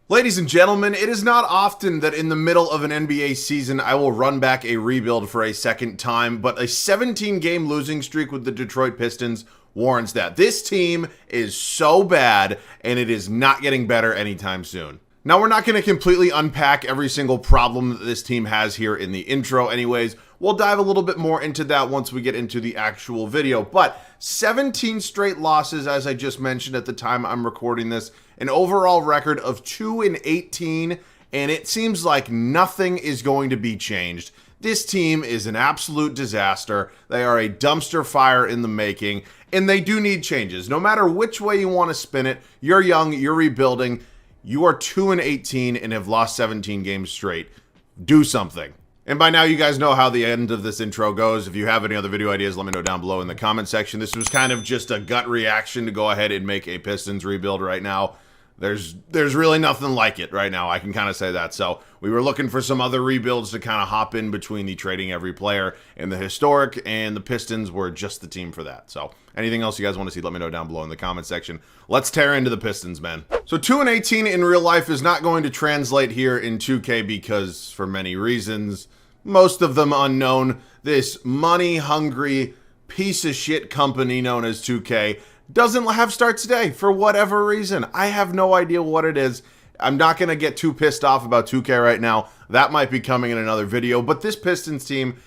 Ladies and gentlemen, it is not often that in the middle of an NBA season I will run back a rebuild for a second time, but a 17-game losing streak with the Detroit Pistons warrants that. This team is so bad, and it is not getting better anytime soon. Now, we're not going to completely unpack every single problem that this team has here in the intro anyways. We'll dive a little bit more into that once we get into the actual video. But 17 straight losses, as I just mentioned at the time I'm recording this, an overall record of 2-18, and it seems like nothing is going to be changed. This team is an absolute disaster. They are a dumpster fire in the making, and they do need changes. No matter which way you want to spin it, you're young, you're rebuilding. You are 2-18 and have lost 17 games straight. Do something. And by now you guys know how the end of this intro goes. If you have any other video ideas, let me know down below in the comment section. This was kind of just a gut reaction to go ahead and make a Pistons rebuild right now. There's really nothing like it right now. I can kind of say that. So we were looking for some other rebuilds to kind of hop in between the trading every player and the historic, and the Pistons were just the team for that. So anything else you guys want to see, let me know down below in the comment section. Let's tear into the Pistons, man. So 2-18 in real life is not going to translate here in 2K because for many reasons, most of them unknown. This money-hungry piece of shit company known as 2K doesn't have starts today for whatever reason. I have no idea what it is. I'm not going to get too pissed off about 2K right now. That might be coming in another video. But this Pistons team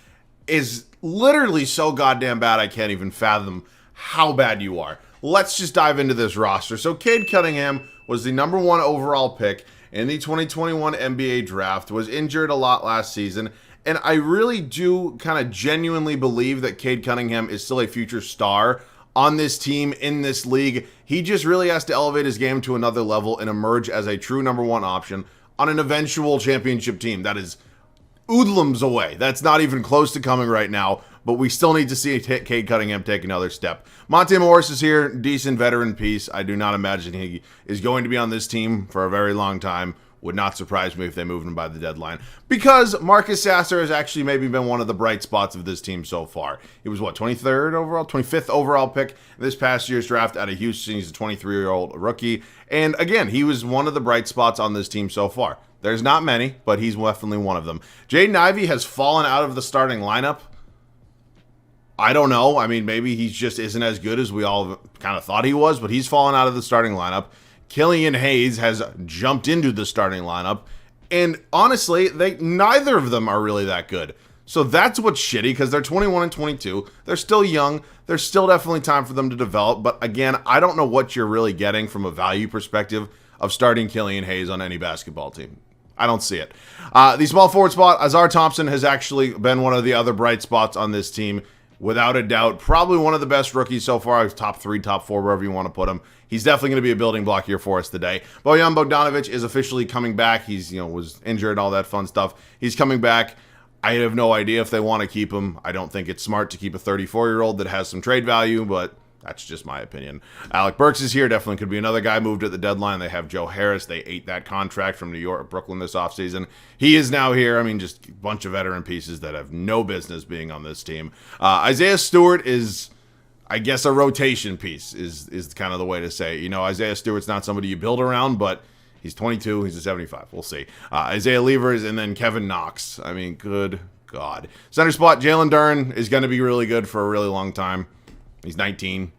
is literally so goddamn bad I can't even fathom how bad you are. Let's just dive into this roster. So Cade Cunningham was the #1 overall pick in the 2021 NBA draft, was injured a lot last season. And I really do kind of genuinely believe that Cade Cunningham is still a future star on this team, in this league. He just really has to elevate his game to another level and emerge as a true #1 option on an eventual championship team that is oodlums away. That's not even close to coming right now, but we still need to see Cade Cunningham take another step. Monte Morris is here, decent veteran piece. I do not imagine he is going to be on this team for a very long time. Would not surprise me if they moved him by the deadline, because Marcus Sasser has actually maybe been one of the bright spots of this team so far. He was, what, 23rd overall, 25th overall pick this past year's draft out of Houston. He's a 23-year-old rookie. And again, he was one of the bright spots on this team so far. There's not many, but he's definitely one of them. Jaden Ivey has fallen out of the starting lineup. I don't know. I mean, maybe he just isn't as good as we all kind of thought he was, but he's fallen out of the starting lineup. Killian Hayes has jumped into the starting lineup, and honestly, neither of them are really that good. So that's what's shitty, because they're 21 and 22. They're still young. There's still definitely time for them to develop, but again, I don't know what you're really getting from a value perspective of starting Killian Hayes on any basketball team. I don't see it. The small forward spot, Azar Thompson has actually been one of the other bright spots on this team. Without a doubt, probably one of the best rookies so far. Top 3, top 4, wherever you want to put him. He's definitely going to be a building block here for us today. Bojan Bogdanovic is officially coming back. He's, was injured, all that fun stuff. He's coming back. I have no idea if they want to keep him. I don't think it's smart to keep a 34-year-old that has some trade value, but that's just my opinion. Alec Burks is here. Definitely could be another guy moved at the deadline. They have Joe Harris. They ate that contract from New York, Brooklyn this offseason. He is now here. I mean, just a bunch of veteran pieces that have no business being on this team. Isaiah Stewart is, I guess, a rotation piece is kind of the way to say it. Isaiah Stewart's not somebody you build around, but he's 22. He's a 75. We'll see. Isaiah Levers and then Kevin Knox. I mean, good God. Center spot, Jalen Duren is going to be really good for a really long time. He's 19.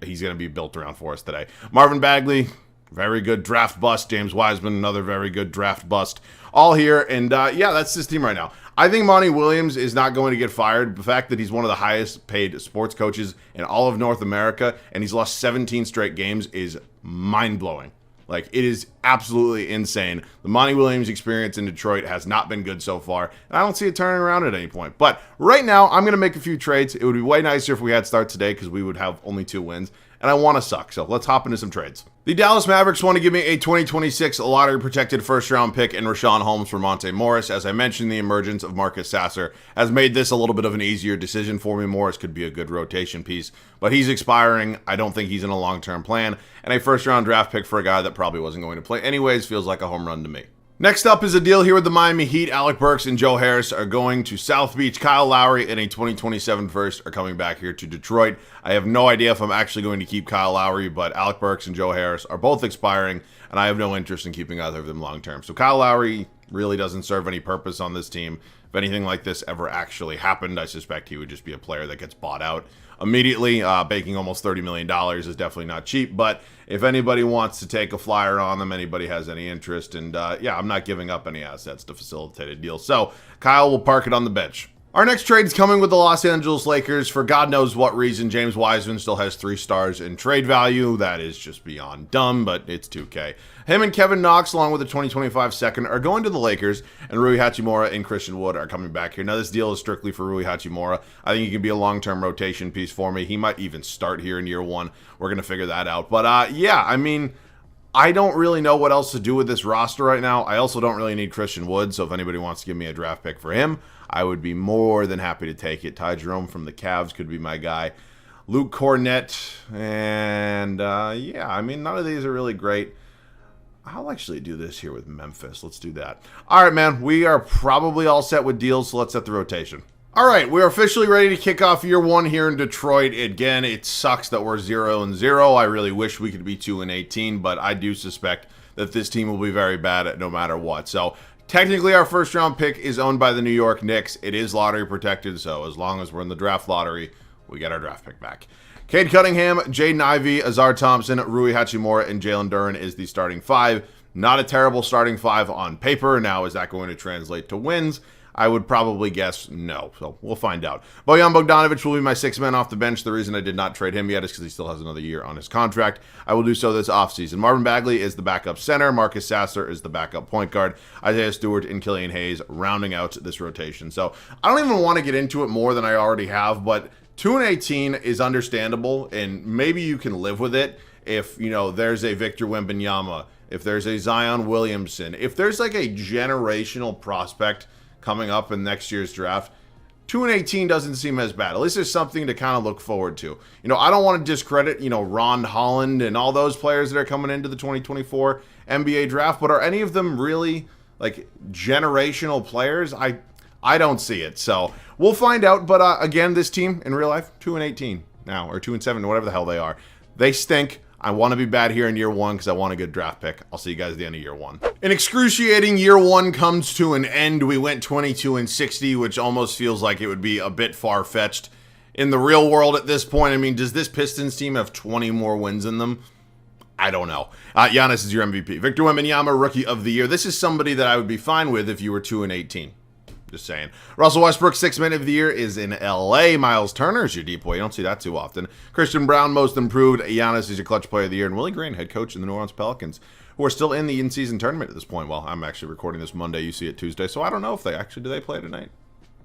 He's going to be built around for us today. Marvin Bagley, very good draft bust. James Wiseman, another very good draft bust. All here, and yeah, that's this team right now. I think Monty Williams is not going to get fired. The fact that he's one of the highest paid sports coaches in all of North America, and he's lost 17 straight games, is mind-blowing. Like, it is absolutely insane. The Monty Williams experience in Detroit has not been good so far, and I don't see it turning around at any point. But right now, I'm going to make a few trades. It would be way nicer if we had start today, because we would have only 2 wins, and I want to suck. So let's hop into some trades. The Dallas Mavericks want to give me a 2026 lottery-protected first-round pick and Rashawn Holmes for Monte Morris. As I mentioned, the emergence of Marcus Sasser has made this a little bit of an easier decision for me. Morris could be a good rotation piece, but he's expiring. I don't think he's in a long-term plan, and a first-round draft pick for a guy that probably wasn't going to play anyways feels like a home run to me. Next up is a deal here with the Miami Heat. Alec Burks and Joe Harris are going to South Beach. Kyle Lowry and a 2027 first are coming back here to Detroit. I have no idea if I'm actually going to keep Kyle Lowry, but Alec Burks and Joe Harris are both expiring, and I have no interest in keeping either of them long term. So Kyle Lowry really doesn't serve any purpose on this team. If anything like this ever actually happened, I suspect he would just be a player that gets bought out immediately. Baking almost $30 million is definitely not cheap, but if anybody wants to take a flyer on them, anybody has any interest, and yeah, I'm not giving up any assets to facilitate a deal. So Kyle will park it on the bench. Our next trade is coming with the Los Angeles Lakers. For God knows what reason, James Wiseman still has 3 stars in trade value. That is just beyond dumb, but it's 2K. Him and Kevin Knox, along with the 2025 second, are going to the Lakers, and Rui Hachimura and Christian Wood are coming back here. Now, this deal is strictly for Rui Hachimura. I think he can be a long-term rotation piece for me. He might even start here in year 1. We're going to figure that out. But, yeah, I mean, I don't really know what else to do with this roster right now. I also don't really need Christian Wood, so if anybody wants to give me a draft pick for him, I would be more than happy to take it. Ty Jerome from the Cavs could be my guy. Luke Cornett, and yeah, I mean, none of these are really great. I'll actually do this here with Memphis. Let's do that. All right, man, we are probably all set with deals, so let's set the rotation. All right, we're officially ready to kick off year 1 here in Detroit. Again, it sucks that we're 0-0. I really wish we could be 2-18, but I do suspect that this team will be very bad at no matter what. So technically, our first round pick is owned by the New York Knicks. It is lottery protected, so as long as we're in the draft lottery, we get our draft pick back. Cade Cunningham, Jaden Ivey, Azar Thompson, Rui Hachimura, and Jalen Duren is the starting 5. Not a terrible starting 5 on paper. Now, is that going to translate to wins? I would probably guess no, so we'll find out. Bojan Bogdanovic will be my 6th man off the bench. The reason I did not trade him yet is because he still has another year on his contract. I will do so this offseason. Marvin Bagley is the backup center. Marcus Sasser is the backup point guard. Isaiah Stewart and Killian Hayes rounding out this rotation. So I don't even want to get into it more than I already have, but 2-18 is understandable, and maybe you can live with it if, you know, there's a Victor Wembanyama, if there's a Zion Williamson, if there's like a generational prospect coming up in next year's draft. 2-18 doesn't seem as bad. At least there's something to kind of look forward to. You know, I don't want to discredit, you know, Ron Holland and all those players that are coming into the 2024 NBA draft, but are any of them really like generational players? I don't see it. So we'll find out. But again, this team in real life, 2-18 now, or 2-7, whatever the hell they are. They stink. I want to be bad here in year 1 because I want a good draft pick. I'll see you guys at the end of year 1. An excruciating year 1 comes to an end. We went 22-60, which almost feels like it would be a bit far-fetched in the real world at this point. I mean, does this Pistons team have 20 more wins in them? I don't know. Giannis is your MVP. Victor Wembanyama, Rookie of the Year. This is somebody that I would be fine with if you were 2-18. Just saying. Russell Westbrook, 6th man of the year, is in LA. Miles Turner is your deep boy. You don't see that too often. Christian Brown, most improved. Giannis is your clutch player of the year. And Willie Green, head coach in the New Orleans Pelicans, who are still in the in-season tournament at this point. Well, I'm actually recording this Monday. You see it Tuesday. So I don't know if do they play tonight?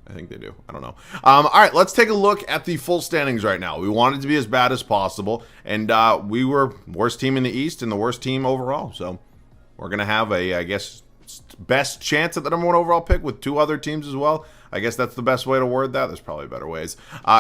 I think they do. I don't know. All right, let's take a look at the full standings right now. We wanted to be as bad as possible. And we were worst team in the East and the worst team overall. So we're going to have I guess, best chance at the number 1 overall pick with 2 other teams as well. I guess that's the best way to word that. There's probably better ways.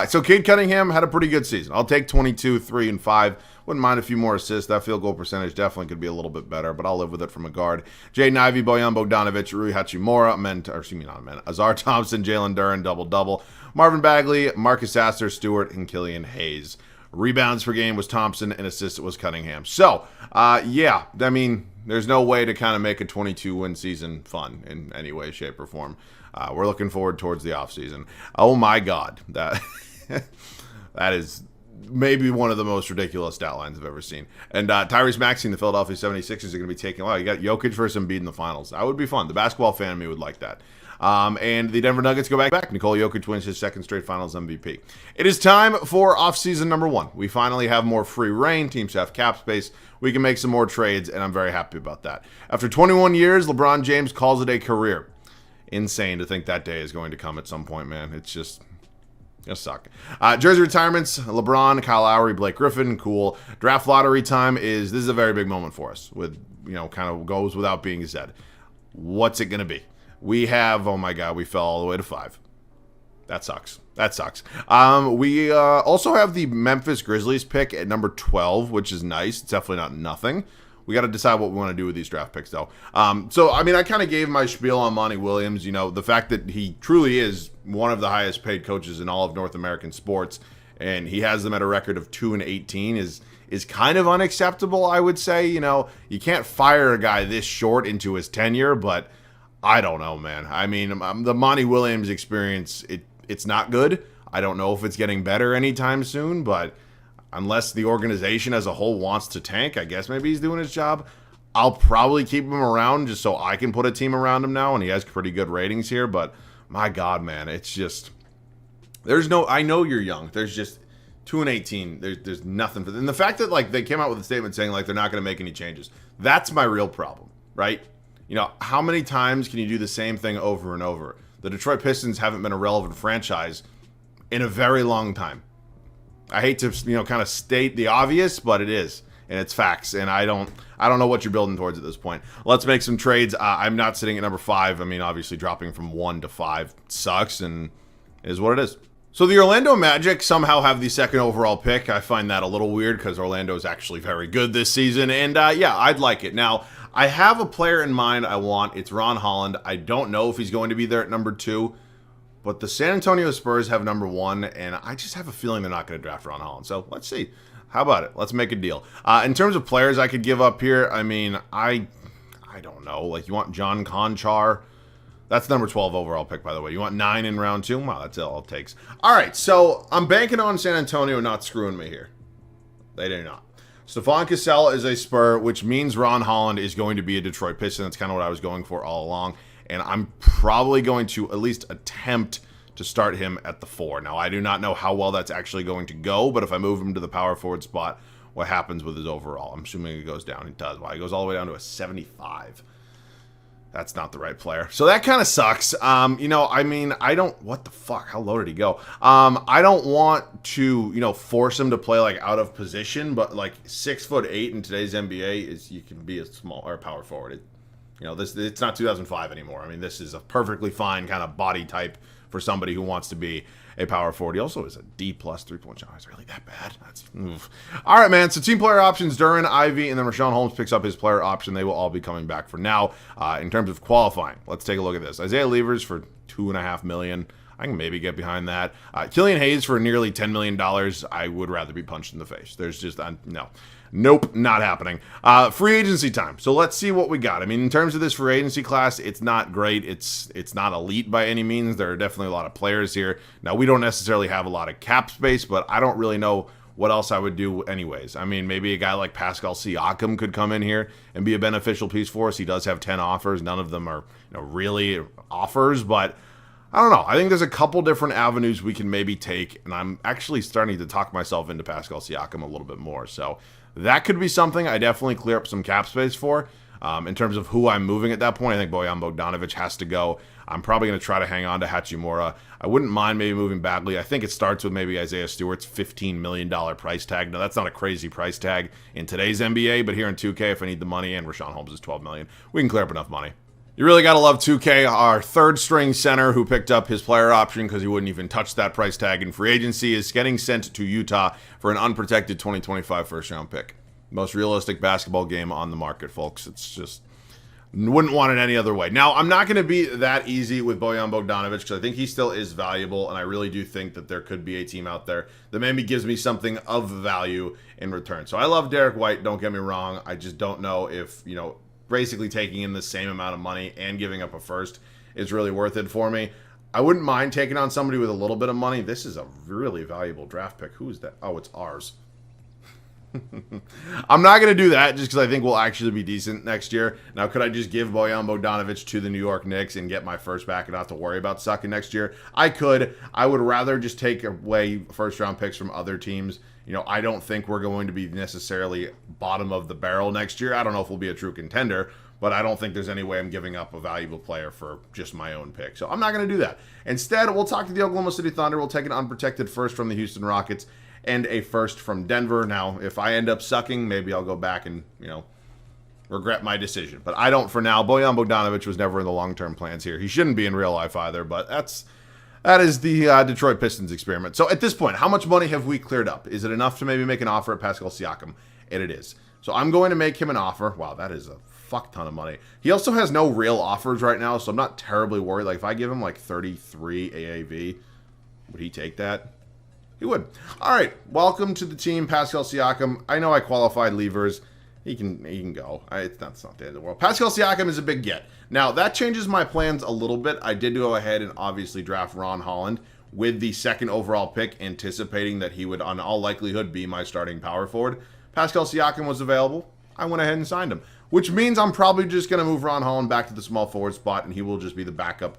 So Cade Cunningham had a pretty good season. I'll take 22, 3, and 5. Wouldn't mind a few more assists. That field goal percentage definitely could be a little bit better, but I'll live with it from a guard. Jaden Ivey, Bojan Bogdanovic, Rui Hachimura, Azar Thompson, Jalen Duren, double-double. Marvin Bagley, Marcus Sasser, Stewart, and Killian Hayes. Rebounds per game was Thompson, and assists was Cunningham. So, yeah, I mean, there's no way to kind of make a 22-win season fun in any way, shape, or form. We're looking forward towards the offseason. Oh, my God. That is maybe one of the most ridiculous stat lines I've ever seen. And Tyrese Maxey and the Philadelphia 76ers are going to be taking, you got Jokic versus Embiid in the finals. That would be fun. The basketball fan in me would like that. And the Denver Nuggets go back. Nikola Jokic wins his 2nd straight finals MVP. It is time for offseason number 1. We finally have more free reign. Teams have cap space. We can make some more trades, and I'm very happy about that. After 21 years, LeBron James calls it a career. Insane to think that day is going to come at some point, man. It's just gonna suck. Jersey retirements, LeBron, Kyle Lowry, Blake Griffin, cool. Draft lottery time this is a very big moment for us. With, kind of goes without being said. What's it gonna be? We have, oh my God, we fell all the way to 5. That sucks. We also have the Memphis Grizzlies pick at number 12, which is nice. It's definitely not nothing. We got to decide what we want to do with these draft picks, though. So, I mean, I kind of gave my spiel on Monty Williams. You know, the fact that he truly is one of the highest paid coaches in all of North American sports, and he has them at a record of 2-18 is kind of unacceptable, I would say. You know, you can't fire a guy this short into his tenure, but I don't know, man. I mean, the Monty Williams experience, it's not good. I don't know if it's getting better anytime soon, but unless the organization as a whole wants to tank, I guess maybe he's doing his job. I'll probably keep him around just so I can put a team around him now, and he has pretty good ratings here, but my God, man, it's just, I know you're young. There's just 2-18. There's nothing for them. And the fact that, like, they came out with a statement saying, like, they're not going to make any changes, that's my real problem, right? You know, how many times can you do the same thing over and over? The Detroit Pistons haven't been a relevant franchise in a very long time. I hate to, you know, kind of state the obvious, but it is, and it's facts. And I don't know what you're building towards at this point. Let's make some trades. I'm not sitting at number 5. I mean, obviously dropping from 1 to 5 sucks, and it is what it is. So the Orlando Magic somehow have the second overall pick. I find that a little weird because Orlando is actually very good this season, and yeah, I'd like it. Now, I have a player in mind I want. It's Ron Holland. I don't know if he's going to be there at number 2. But the San Antonio Spurs have number 1, and I just have a feeling they're not going to draft Ron Holland. So let's see. How about it? Let's make a deal. In terms of players I could give up here, I mean, I don't know. Like, you want John Conchar? That's number 12 overall pick, by the way. You want 9 in round 2? Wow, that's all it takes. All right, so I'm banking on San Antonio not screwing me here. They do not. Stephon Cassell is a Spur, which means Ron Holland is going to be a Detroit Piston. That's kind of what I was going for all along. And I'm probably going to at least attempt to start him at the 4. Now, I do not know how well that's actually going to go, but if I move him to the power forward spot, what happens with his overall? I'm assuming it goes down. It does. Wow, he goes all the way down to a 75. That's not the right player. So that kind of sucks. You know, I mean, what the fuck? How low did he go? I don't want to, you know, force him to play like out of position, but like 6'8" in today's NBA is, you can be a small or power forward. You know, it's not 2005 anymore. I mean, this is a perfectly fine kind of body type for somebody who wants to be a power forward. He also is a D+ 3-point shot. Is it really that bad? That's oof. All right, man. So team player options, Duran, Ivy, and then Rashawn Holmes picks up his player option. They will all be coming back for now. In terms of qualifying, let's take a look at this. Isaiah Levers for $2.5 million. I can maybe get behind that. Killian Hayes for nearly $10 million. I would rather be punched in the face. There's just no. Nope, not happening. Free agency time. So let's see what we got. I mean, in terms of this free agency class, it's not great. It's not elite by any means. There are definitely a lot of players here. Now, we don't necessarily have a lot of cap space, but I don't really know what else I would do anyways. I mean, maybe a guy like Pascal Siakam could come in here and be a beneficial piece for us. He does have 10 offers. None of them are, you know, really offers, but I don't know. I think there's a couple different avenues we can maybe take, and I'm actually starting to talk myself into Pascal Siakam a little bit more. So that could be something I definitely clear up some cap space for. In terms of who I'm moving at that point, I think Bojan Bogdanovic has to go. I'm probably going to try to hang on to Hachimura. I wouldn't mind maybe moving Bagley. I think it starts with maybe Isaiah Stewart's $15 million price tag. Now, that's not a crazy price tag in today's NBA, but here in 2K, if I need the money, and Rashawn Holmes is $12 million, we can clear up enough money. You really got to love 2K. Our third-string center who picked up his player option because he wouldn't even touch that price tag in free agency is getting sent to Utah for an unprotected 2025 first-round pick. Most realistic basketball game on the market, folks. It's just, wouldn't want it any other way. Now, I'm not going to be that easy with Bojan Bogdanovic because I think he still is valuable, and I really do think that there could be a team out there that maybe gives me something of value in return. So I love Derek White, don't get me wrong. I just don't know if, you know, basically taking in the same amount of money and giving up a first is really worth it for me. I wouldn't mind taking on somebody with a little bit of money. This is a really valuable draft pick. Who is that? Oh, it's ours. I'm not going to do that just because I think we'll actually be decent next year. Now, could I just give Bojan Bogdanovic to the New York Knicks and get my first back and not have to worry about sucking next year? I could. I would rather just take away first-round picks from other teams. You know, I don't think we're going to be necessarily bottom of the barrel next year. I don't know if we'll be a true contender, but I don't think there's any way I'm giving up a valuable player for just my own pick. So I'm not going to do that. Instead, we'll talk to the Oklahoma City Thunder. We'll take an unprotected first from the Houston Rockets and a first from Denver. Now, if I end up sucking, maybe I'll go back and, you know, regret my decision. But I don't for now. Bojan Bogdanovic was never in the long-term plans here. He shouldn't be in real life either, but that is the Detroit Pistons experiment. So at this point, how much money have we cleared up? Is it enough to maybe make an offer at Pascal Siakam? And it is. So I'm going to make him an offer. Wow, that is a fuck ton of money. He also has no real offers right now, so I'm not terribly worried. Like, if I give him like 33 AAV, would he take that? He would. All right, welcome to the team, Pascal Siakam. I know I qualified leavers. He can go. That's not the end of the world. Pascal Siakam is a big get. Now, that changes my plans a little bit. I did go ahead and obviously draft Ron Holland with the second overall pick, anticipating that he would, on all likelihood, be my starting power forward. Pascal Siakam was available. I went ahead and signed him, which means I'm probably just going to move Ron Holland back to the small forward spot, and he will just be the backup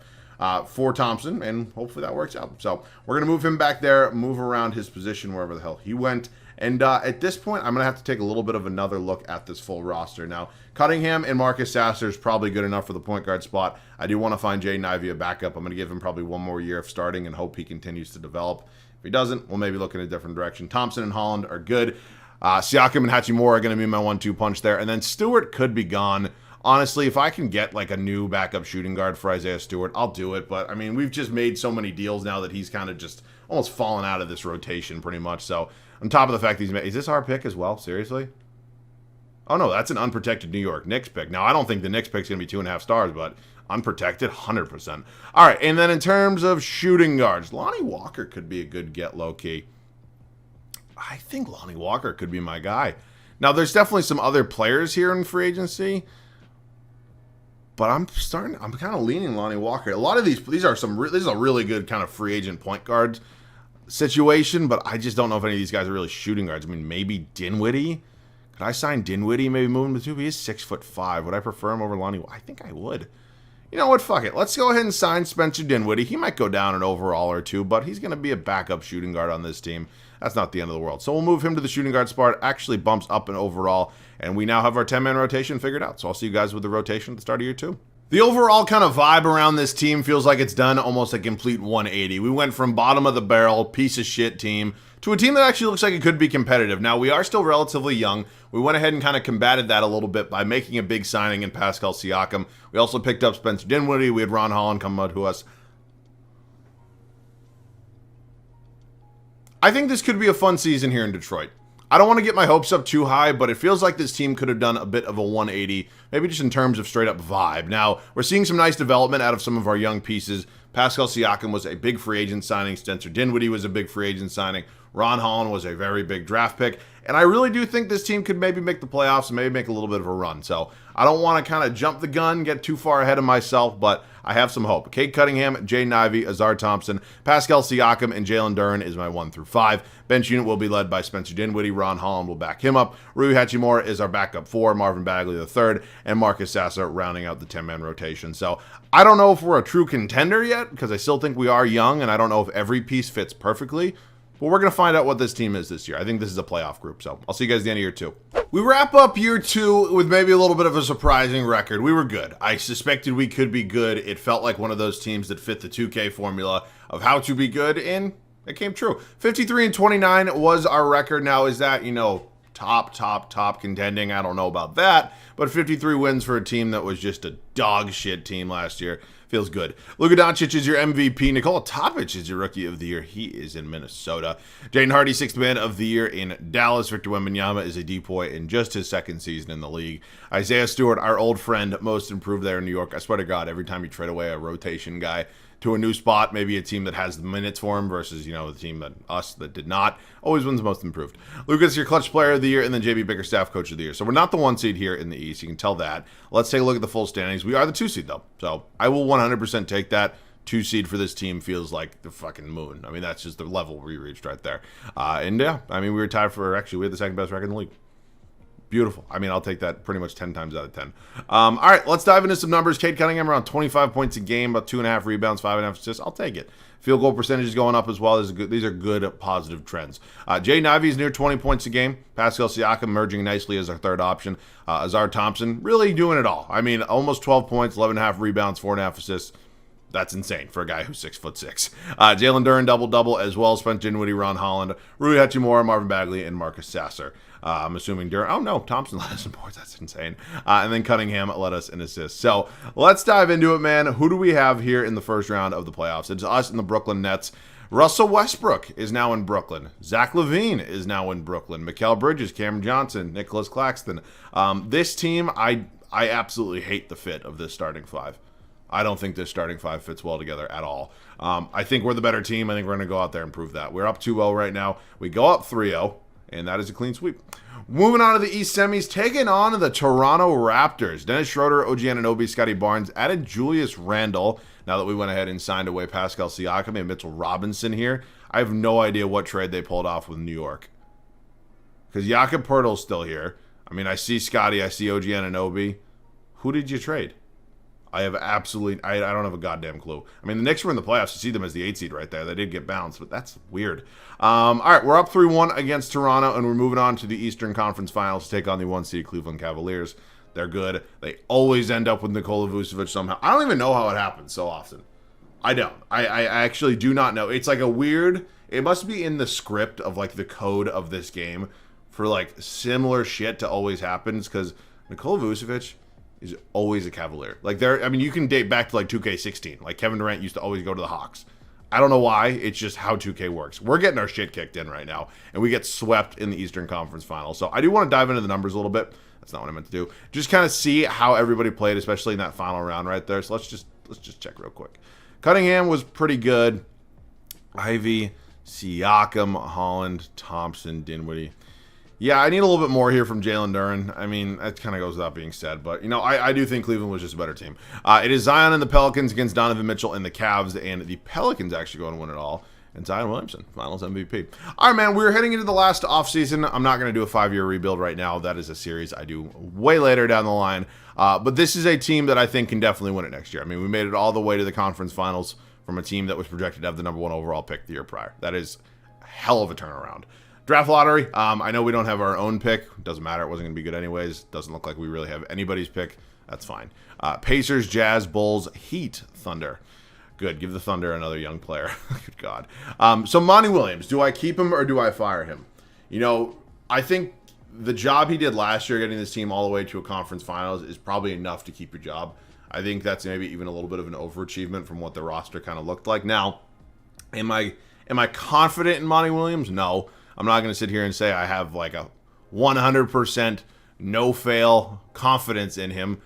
for Thompson, and hopefully that works out. So we're going to move him back there, move around his position wherever the hell he went. And at this point, I'm going to have to take a little bit of another look at this full roster. Now, Cunningham and Marcus Sasser is probably good enough for the point guard spot. I do want to find Jaden Ivey a backup. I'm going to give him probably one more year of starting and hope he continues to develop. If he doesn't, we'll maybe look in a different direction. Thompson and Holland are good. Siakam and Hachimura are going to be my 1-2 punch there. And then Stewart could be gone. Honestly, if I can get like a new backup shooting guard for Isaiah Stewart, I'll do it. But, I mean, we've just made so many deals now that he's kind of just almost fallen out of this rotation pretty much. So, on top of the fact that he's made... Is this our pick as well? Seriously? Oh, no, that's an unprotected New York Knicks pick. Now, I don't think the Knicks pick's going to be 2.5 stars, but unprotected, 100%. All right, and then in terms of shooting guards, Lonnie Walker could be a good get low-key. I think Lonnie Walker could be my guy. Now, there's definitely some other players here in free agency, but I'm kind of leaning Lonnie Walker. A lot of these are this is a really good kind of free agent point guard situation, but I just don't know if any of these guys are really shooting guards. I mean, maybe Dinwiddie. Could I sign Dinwiddie? Maybe move him to 2? He is 6'5". Would I prefer him over Lonnie? I think I would. You know what? Fuck it. Let's go ahead and sign Spencer Dinwiddie. He might go down an overall or two, but he's going to be a backup shooting guard on this team. That's not the end of the world. So we'll move him to the shooting guard spot. Actually bumps up an overall, and we now have our 10-man rotation figured out. So I'll see you guys with the rotation at the start of year 2. The overall kind of vibe around this team feels like it's done almost a complete 180. We went from bottom of the barrel, piece of shit team, to a team that actually looks like it could be competitive. Now, we are still relatively young. We went ahead and kind of combated that a little bit by making a big signing in Pascal Siakam. We also picked up Spencer Dinwiddie. We had Ron Holland come out to us. I think this could be a fun season here in Detroit. I don't want to get my hopes up too high, but it feels like this team could have done a bit of a 180, maybe just in terms of straight up vibe. Now, we're seeing some nice development out of some of our young pieces. Pascal Siakam was a big free agent signing. Spencer Dinwiddie was a big free agent signing. Ron Holland was a very big draft pick. And I really do think this team could maybe make the playoffs and maybe make a little bit of a run. So I don't want to kind of jump the gun, get too far ahead of myself, but I have some hope. Cade Cunningham, Jaden Ivey, Azar Thompson, Pascal Siakam, and Jalen Duren is my 1 through 5. Bench unit will be led by Spencer Dinwiddie. Ron Holland will back him up. Rui Hachimura is our backup 4. Marvin Bagley the 3rd, and Marcus Sasser rounding out the 10-man rotation. So I don't know if we're a true contender yet, because I still think we are young, and I don't know if every piece fits perfectly. But we're going to find out what this team is this year. I think this is a playoff group, so I'll see you guys at the end of year 2. We wrap up year 2 with maybe a little bit of a surprising record. We were good. I suspected we could be good. It felt like one of those teams that fit the 2K formula of how to be good, and it came true. 53-29 was our record. Now, is that, top contending? I don't know about that, but 53 wins for a team that was just a dog shit team last year. Feels good. Luka Doncic is your MVP. Nikola Topic is your Rookie of the Year. He is in Minnesota. Jaden Hardy, 6th Man of the Year in Dallas. Victor Wembanyama is a depoy in just his 2nd season in the league. Isaiah Stewart, our old friend, most improved there in New York. I swear to God, every time you trade away a rotation guy to a new spot, maybe a team that has the minutes for him versus, the team that did not, always wins most improved. Luka's your Clutch Player of the Year, and then JB Bickerstaff Coach of the Year. So we're not the 1 seed here in the East. You can tell that. Let's take a look at the full standings. We are the 2 seed, though. So I will 100% take that. 2 seed for this team feels like the fucking moon. I mean, that's just the level we reached right there. We were tied for, actually, we had the 2nd best record in the league. Beautiful. I mean, I'll take that pretty much 10 times out of 10. All right, let's dive into some numbers. Cade Cunningham around 25 points a game, about 2.5 rebounds, 5.5 assists. I'll take it. Field goal percentage is going up as well. These are good positive trends. Jaden Ivey is near 20 points a game. Pascal Siakam emerging nicely as our 3rd option. Azar Thompson really doing it all. I mean, almost 12 points, 11.5 rebounds, 4.5 assists. That's insane for a guy who's 6'6". Jalen Duren double-double as well. Spencer Dinwiddie, Ron Holland, Rui Hachimura, Marvin Bagley, and Marcus Sasser. I'm assuming Duren. Oh, no. Thompson led us in points. That's insane. And then Cunningham led us in assists. So let's dive into it, man. Who do we have here in the first round of the playoffs? It's us and the Brooklyn Nets. Russell Westbrook is now in Brooklyn. Zach LaVine is now in Brooklyn. Mikal Bridges, Cameron Johnson, Nicholas Claxton. This team, I absolutely hate the fit of this starting five. I don't think this starting five fits well together at all. I think we're the better team. I think we're going to go out there and prove that. We're up 2-0 right now. We go up 3-0, and that is a clean sweep. Moving on to the East semis, taking on the Toronto Raptors. Dennis Schroeder, OG Anunoby, Scotty Barnes, added Julius Randle. Now that we went ahead and signed away Pascal Siakam and Mitchell Robinson here, I have no idea what trade they pulled off with New York. Because Jakob Poeltl's still here. I mean, I see Scotty, I see OG Anunoby. Who did you trade? I have absolutely, I don't have a goddamn clue. I mean, the Knicks were in the playoffs. You see them as the 8 seed right there. They did get bounced, but that's weird. All right, we're up 3-1 against Toronto, and we're moving on to the Eastern Conference Finals to take on the 1 seed Cleveland Cavaliers. They're good. They always end up with Nikola Vucevic somehow. I don't even know how it happens so often. I don't. I actually do not know. It's like a weird, it must be in the script of like the code of this game for like similar shit to always happens, because Nikola Vucevic is always a Cavalier. Like there, I mean, you can date back to like 2K16. Like Kevin Durant used to always go to the Hawks. I don't know why. It's just how 2K works. We're getting our shit kicked in right now, and we get swept in the Eastern Conference Finals. So I do want to dive into the numbers a little bit. That's not what I meant to do. Just kind of see how everybody played, especially in that final round right there. So let's just check real quick. Cunningham was pretty good. Ivy, Siakam, Holland, Thompson, Dinwiddie. Yeah, I need a little bit more here from Jalen Duren. I mean, that kind of goes without being said, but, you know, I do think Cleveland was just a better team. It is Zion and the Pelicans against Donovan Mitchell and the Cavs, and the Pelicans actually go and win it all. And Zion Williamson, Finals MVP. All right, man, we're heading into the last offseason. I'm not going to do a 5-year rebuild right now. That is a series I do way later down the line. But this is a team that I think can definitely win it next year. I mean, we made it all the way to the conference finals from a team that was projected to have the number 1 overall pick the year prior. That is a hell of a turnaround. Draft lottery, I know we don't have our own pick. Doesn't matter. It wasn't going to be good anyways. Doesn't look like we really have anybody's pick. That's fine. Pacers, Jazz, Bulls, Heat, Thunder. Good. Give the Thunder another young player. Good God. So Monty Williams, do I keep him or do I fire him? You know, I think the job he did last year, getting this team all the way to a conference finals, is probably enough to keep your job. I think that's maybe even a little bit of an overachievement from what the roster kind of looked like. Now, am I confident in Monty Williams? No. I'm not going to sit here and say I have like a 100% no-fail confidence in him,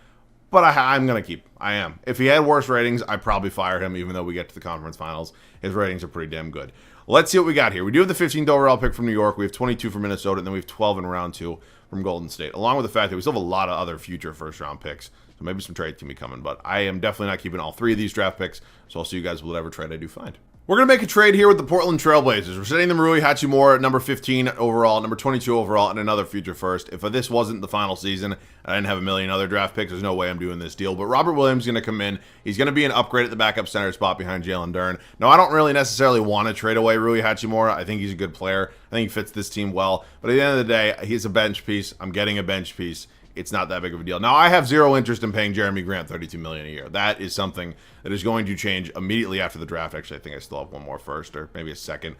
but I'm going to keep. I am. If he had worse ratings, I'd probably fire him, even though we get to the conference finals. His ratings are pretty damn good. Let's see what we got here. We do have the 15th overall pick from New York. We have 22 from Minnesota, and then we have 12 in round 2 from Golden State, along with the fact that we still have a lot of other future first-round picks. So maybe some trades can be coming, but I am definitely not keeping all 3 of these draft picks, so I'll see you guys with whatever trade I do find. We're going to make a trade here with the Portland Trailblazers. We're sending them Rui Hachimura at number 15 overall, number 22 overall, and another future first. If this wasn't the final season and I didn't have a million other draft picks, there's no way I'm doing this deal. But Robert Williams is going to come in. He's going to be an upgrade at the backup center spot behind Jalen Duren. Now, I don't really necessarily want to trade away Rui Hachimura. I think he's a good player. I think he fits this team well. But at the end of the day, he's a bench piece. I'm getting a bench piece. It's not that big of a deal. Now, I have zero interest in paying Jeremy Grant $32 million a year. That is something that is going to change immediately after the draft. Actually, I think I still have one more first, or maybe a second,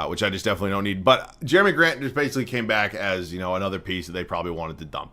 which I just definitely don't need. But Jeremy Grant just basically came back as, you know, another piece that they probably wanted to dump.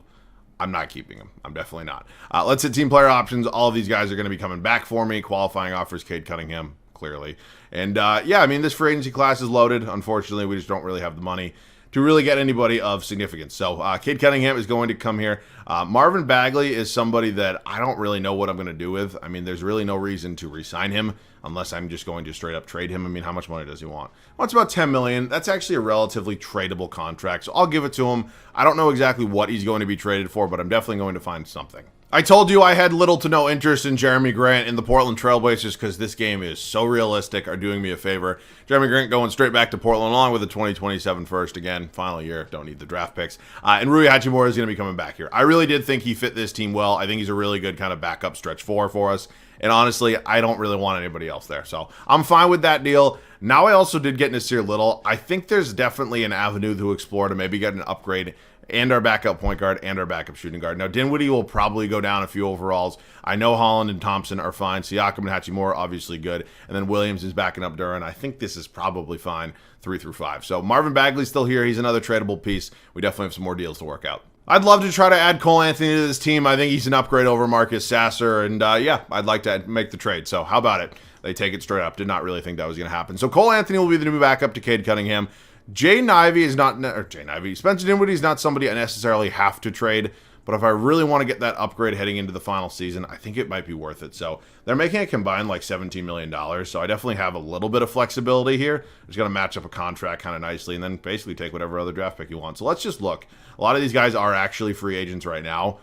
I'm not keeping him. I'm definitely not. Let's hit team player options. All of these guys are going to be coming back for me. Qualifying offers, Cade Cunningham, clearly. And yeah, I mean, this free agency class is loaded. Unfortunately, we just don't really have the money to really get anybody of significance. So Cade Cunningham is going to come here. Marvin Bagley is somebody that I don't really know what I'm going to do with. I mean, there's really no reason to re-sign him unless I'm just going to straight up trade him. I mean, how much money does he want? He wants about $10 million. That's actually a relatively tradable contract, so I'll give it to him. I don't know exactly what he's going to be traded for, but I'm definitely going to find something. I told you I had little to no interest in Jeremy Grant in the Portland Trailblazers because this game is so realistic, are doing me a favor. Jeremy Grant going straight back to Portland along with the 2027 first. Again, final year, don't need the draft picks. And Rui Hachimura is going to be coming back here. I really did think he fit this team well. I think he's a really good kind of backup stretch 4 for us. And honestly, I don't really want anybody else there. So I'm fine with that deal. Now I also did get Nasir Little. I think there's definitely an avenue to explore to maybe get an upgrade and our backup point guard and our backup shooting guard. Now, Dinwiddie will probably go down a few overalls. I know Holland and Thompson are fine. Siakam and Hachimura, obviously good. And then Williams is backing up Duren. I think this is probably fine 3 through 5. So Marvin Bagley's still here. He's another tradable piece. We definitely have some more deals to work out. I'd love to try to add Cole Anthony to this team. I think he's an upgrade over Marcus Sasser, and yeah, I'd like to make the trade. So how about it? They take it straight up. Did not really think that was going to happen. So Cole Anthony will be the new backup to Cade Cunningham. Spencer Dinwiddie is not somebody I necessarily have to trade, but if I really want to get that upgrade heading into the final season, I think it might be worth it. So they're making it combined like $17 million, so I definitely have a little bit of flexibility here. Just got to match up a contract kind of nicely and then basically take whatever other draft pick you want. So let's just look. A lot of these guys are actually free agents right now.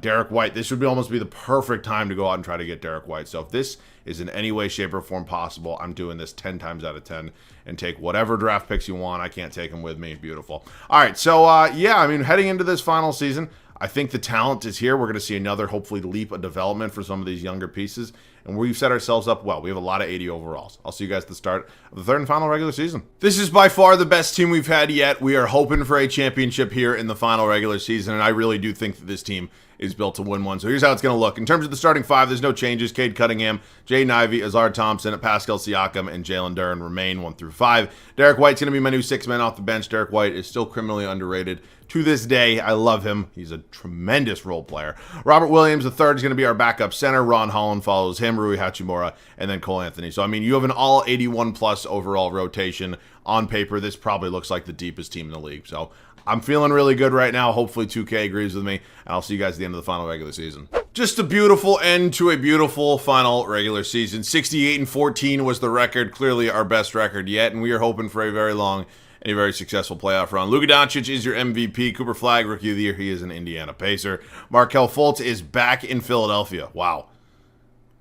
Derek White, this would almost be the perfect time to go out and try to get Derek White. So if this is in any way, shape, or form possible, I'm doing this 10 times out of 10 and take whatever draft picks you want. I can't take them with me. Beautiful. All right, so yeah, I mean, heading into this final season, I think the talent is here. We're going to see another, hopefully, leap of development for some of these younger pieces. And we've set ourselves up well. We have a lot of 80 overalls. I'll see you guys at the start of the third and final regular season. This is by far the best team we've had yet. We are hoping for a championship here in the final regular season. And I really do think that this team is built to win one. So here's how it's going to look. In terms of the starting five, there's no changes. Cade Cunningham, Jaden Ivey, Azar Thompson, Pascal Siakam, and Jalen Duren remain 1 through 5. Derek White's going to be my new 6th man off the bench. Derek White is still criminally underrated to this day. I love him. He's a tremendous role player. Robert Williams, the third, is going to be our backup center. Ron Holland follows him, Rui Hachimura, and then Cole Anthony. So, I mean, you have an all 81-plus overall rotation. On paper, this probably looks like the deepest team in the league. So, I'm feeling really good right now. Hopefully 2K agrees with me, and I'll see you guys at the end of the final regular season. Just a beautiful end to a beautiful final regular season. 68-14 was the record, clearly our best record yet, and we are hoping for a very long and a very successful playoff run. Luka Doncic is your MVP. Cooper Flagg, Rookie of the Year. He is an Indiana Pacer. Markelle Fultz is back in Philadelphia. Wow.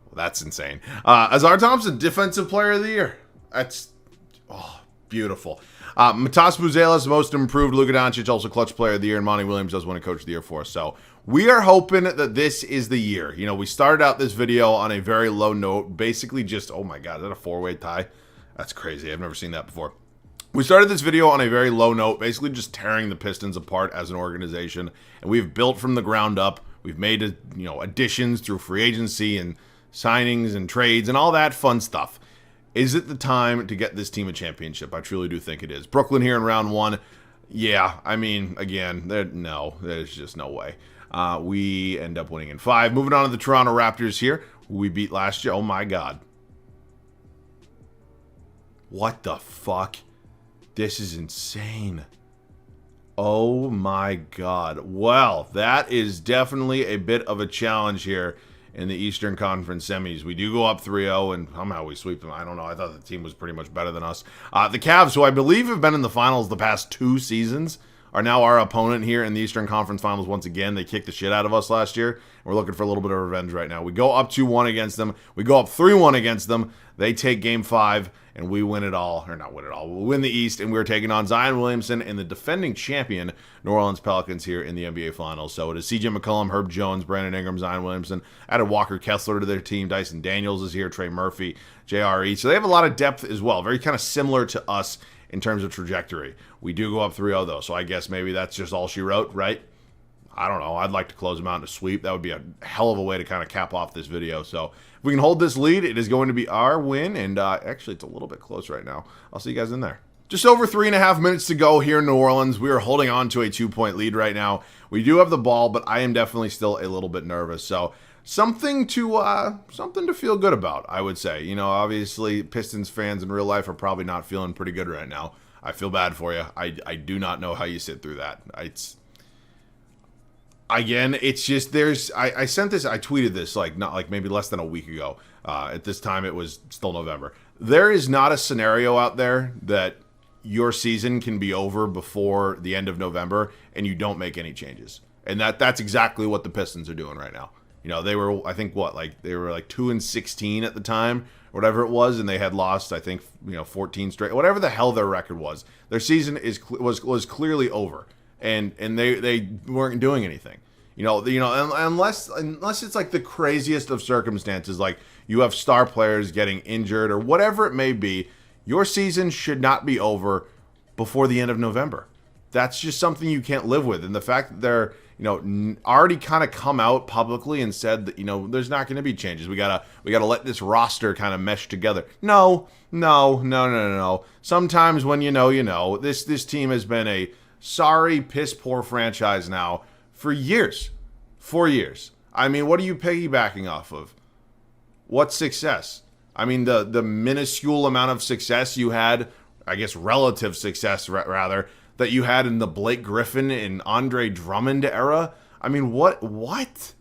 Well, that's insane. Azar Thompson, Defensive Player of the Year. That's beautiful. Matas Buzelis, Most Improved. Luka Doncic, also Clutch Player of the Year. And Monty Williams does win a Coach of the Year for us. So we are hoping that this is the year. You know, we started out this video on a very low note. Basically just, oh my God, is that a 4-way tie? That's crazy. I've never seen that before. We started this video on a very low note, basically just tearing the Pistons apart as an organization. And we've built from the ground up. We've made, additions through free agency and signings and trades and all that fun stuff. Is it the time to get this team a championship? I truly do think it is. Brooklyn here in round 1. Yeah, I mean, again, there's just no way. We end up winning in 5. Moving on to the Toronto Raptors here, who we beat last year. Oh, my God. What the fuck? This is insane. Oh, my God. Well, that is definitely a bit of a challenge here in the Eastern Conference semis. We do go up 3-0, and somehow we sweep them. I don't know. I thought the team was pretty much better than us. The Cavs, who I believe have been in the finals the past 2 seasons, are now our opponent here in the Eastern Conference Finals once again. They kicked the shit out of us last year. We're looking for a little bit of revenge right now. We go up 2-1 against them. We go up 3-1 against them. They take Game 5, and we win it all. Or not win it all. We'll win the East, and we're taking on Zion Williamson and the defending champion New Orleans Pelicans here in the NBA Finals. So it is CJ McCollum, Herb Jones, Brandon Ingram, Zion Williamson. Added Walker Kessler to their team. Dyson Daniels is here. Trey Murphy, JRE. So they have a lot of depth as well. Very kind of similar to us in terms of trajectory. We do go up 3-0, though, so I guess maybe that's just all she wrote, right? I don't know. I'd like to close them out in a sweep. That would be a hell of a way to kind of cap off this video. So if we can hold this lead, it is going to be our win, and actually it's a little bit close right now. I'll see you guys in there. Just over 3.5 minutes to go here in New Orleans. We are holding on to a 2-point lead right now. We do have the ball, but I am definitely still a little bit nervous. So something to feel good about, I would say. You know, obviously Pistons fans in real life are probably not feeling pretty good right now. I feel bad for you. I do not know how you sit through that. It's just I sent this, I tweeted this maybe less than a week ago. At this time it was still November. There is not a scenario out there that your season can be over before the end of November and you don't make any changes. And that's exactly what the Pistons are doing right now. You know, they were, I think, they were 2-16 at the time, whatever it was, and they had lost, I think, 14 straight, whatever the hell their record was. Their season was clearly over, and they weren't doing anything. Unless it's like the craziest of circumstances, like you have star players getting injured or whatever it may be, your season should not be over before the end of November. That's just something you can't live with, and the fact that they're already kind of come out publicly and said that, there's not going to be changes. We gotta let this roster kind of mesh together. No. Sometimes when this team has been a sorry, piss poor franchise now for years. 4 years. I mean, what are you piggybacking off of? What success? I mean, the minuscule amount of success you had, I guess relative success rather, that you had in the Blake Griffin and Andre Drummond era. I mean, what?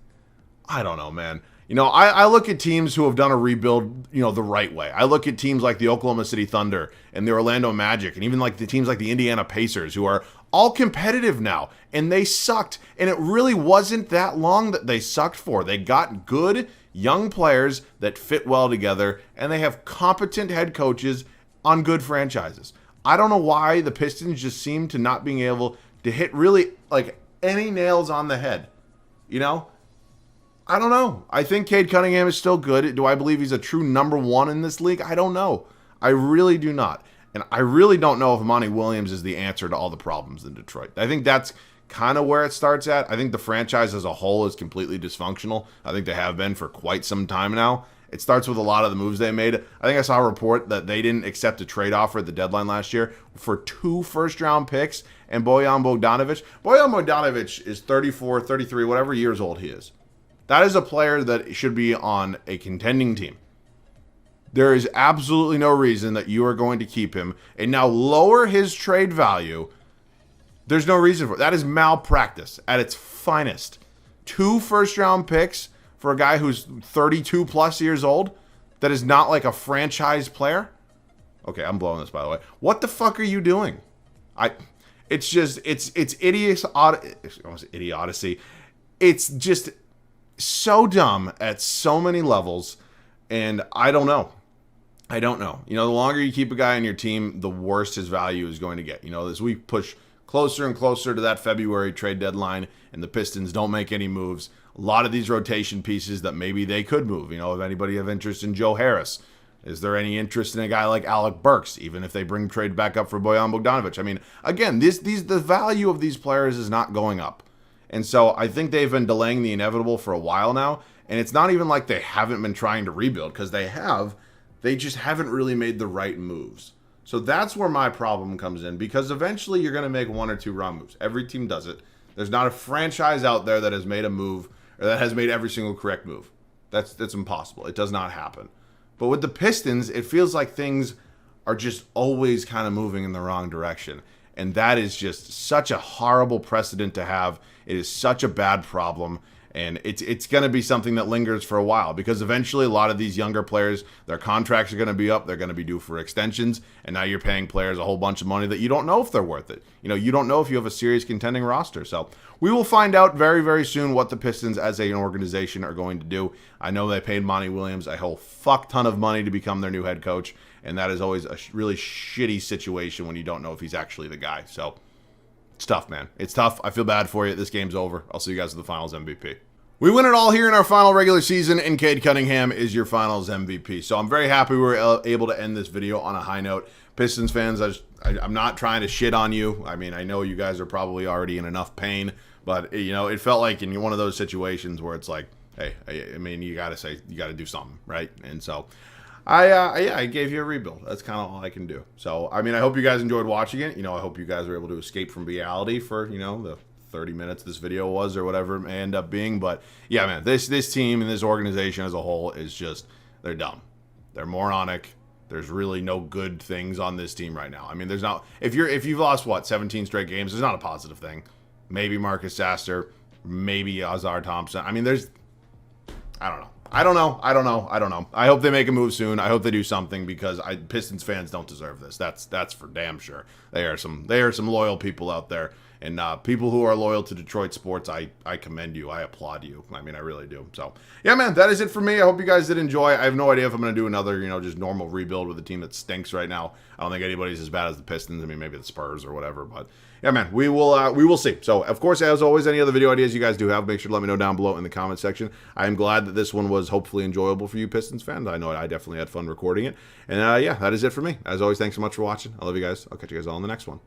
I don't know, man. You know, I look at teams who have done a rebuild, you know, the right way. I look at teams like the Oklahoma City Thunder and the Orlando Magic and even like the teams like the Indiana Pacers who are all competitive now, and they sucked. And it really wasn't that long that they sucked for. They got good young players that fit well together, and they have competent head coaches on good franchises. I don't know why the Pistons just seem to not being able to hit really like any nails on the head. You know? I don't know. I think Cade Cunningham is still good. Do I believe he's a true number one in this league? I don't know. I really do not. And I really don't know if Monty Williams is the answer to all the problems in Detroit. I think that's kind of where it starts at. I think the franchise as a whole is completely dysfunctional. I think they have been for quite some time now. It starts with a lot of the moves they made. I think I saw a report that they didn't accept a trade offer at the deadline last year for 2 first-round picks and Bojan Bogdanovic. Bojan Bogdanovic is 34, 33, whatever years old he is. That is a player that should be on a contending team. There is absolutely no reason that you are going to keep him and now lower his trade value. There's no reason for it. That is malpractice at its finest. 2 first-round picks for a guy who's 32 plus years old that is not like a franchise player. Okay, I'm blowing this, by the way. What the fuck are you doing? It's idiocy. It's just so dumb at so many levels, and I don't know. You know, the longer you keep a guy on your team, the worse his value is going to get. You know, as we push closer and closer to that February trade deadline and the Pistons don't make any moves, a lot of these rotation pieces that maybe they could move. You know, if anybody have interest in Joe Harris, is there any interest in a guy like Alec Burks, even if they bring trade back up for Bojan Bogdanovic? I mean, again, the value of these players is not going up. And so I think they've been delaying the inevitable for a while now. And it's not even like they haven't been trying to rebuild, because they have. They just haven't really made the right moves. So that's where my problem comes in, because eventually you're going to make 1 or 2 wrong moves. Every team does it. There's not a franchise out there that has made a move or that has made every single correct move. That's impossible. It does not happen. But with the Pistons, it feels like things are just always kind of moving in the wrong direction. And that is just such a horrible precedent to have. It is such a bad problem. And it's going to be something that lingers for a while, because eventually a lot of these younger players, their contracts are going to be up. They're going to be due for extensions. And now you're paying players a whole bunch of money that you don't know if they're worth it. You know, you don't know if you have a serious contending roster. So we will find out very, very soon what the Pistons as an organization are going to do. I know they paid Monty Williams a whole fuck ton of money to become their new head coach. And that is always a really shitty situation when you don't know if he's actually the guy. So it's tough, man. It's tough. I feel bad for you. This game's over. I'll see you guys at the Finals MVP. We win it all here in our final regular season, and Cade Cunningham is your Finals MVP. So I'm very happy we were able to end this video on a high note. Pistons fans, I'm not trying to shit on you. I mean, I know you guys are probably already in enough pain, but, you know, it felt like in one of those situations where it's like, hey, I mean, you got to do something, right? And so I gave you a rebuild. That's kind of all I can do. So, I mean, I hope you guys enjoyed watching it. You know, I hope you guys were able to escape from reality for, you know, the 30 minutes this video was or whatever it may end up being. But yeah, man, this team and this organization as a whole is just, they're dumb. They're moronic. There's really no good things on this team right now. I mean, there's not, if you've lost 17 straight games, there's not a positive thing. Maybe Marcus Sasser, maybe Azar Thompson. I mean, I don't know. I hope they make a move soon. I hope they do something, because Pistons fans don't deserve this. That's for damn sure. They are some loyal people out there, and people who are loyal to Detroit sports. I commend you. I applaud you. I mean, I really do. So yeah, man, that is it for me. I hope you guys did enjoy. I have no idea if I'm going to do another, just normal rebuild with a team that stinks right now. I don't think anybody's as bad as the Pistons. I mean, maybe the Spurs or whatever, but yeah, man, we will see. So, of course, as always, any other video ideas you guys do have, make sure to let me know down below in the comment section. I am glad that this one was hopefully enjoyable for you Pistons fans. I know I definitely had fun recording it. And, yeah, that is it for me. As always, thanks so much for watching. I love you guys. I'll catch you guys all in the next one.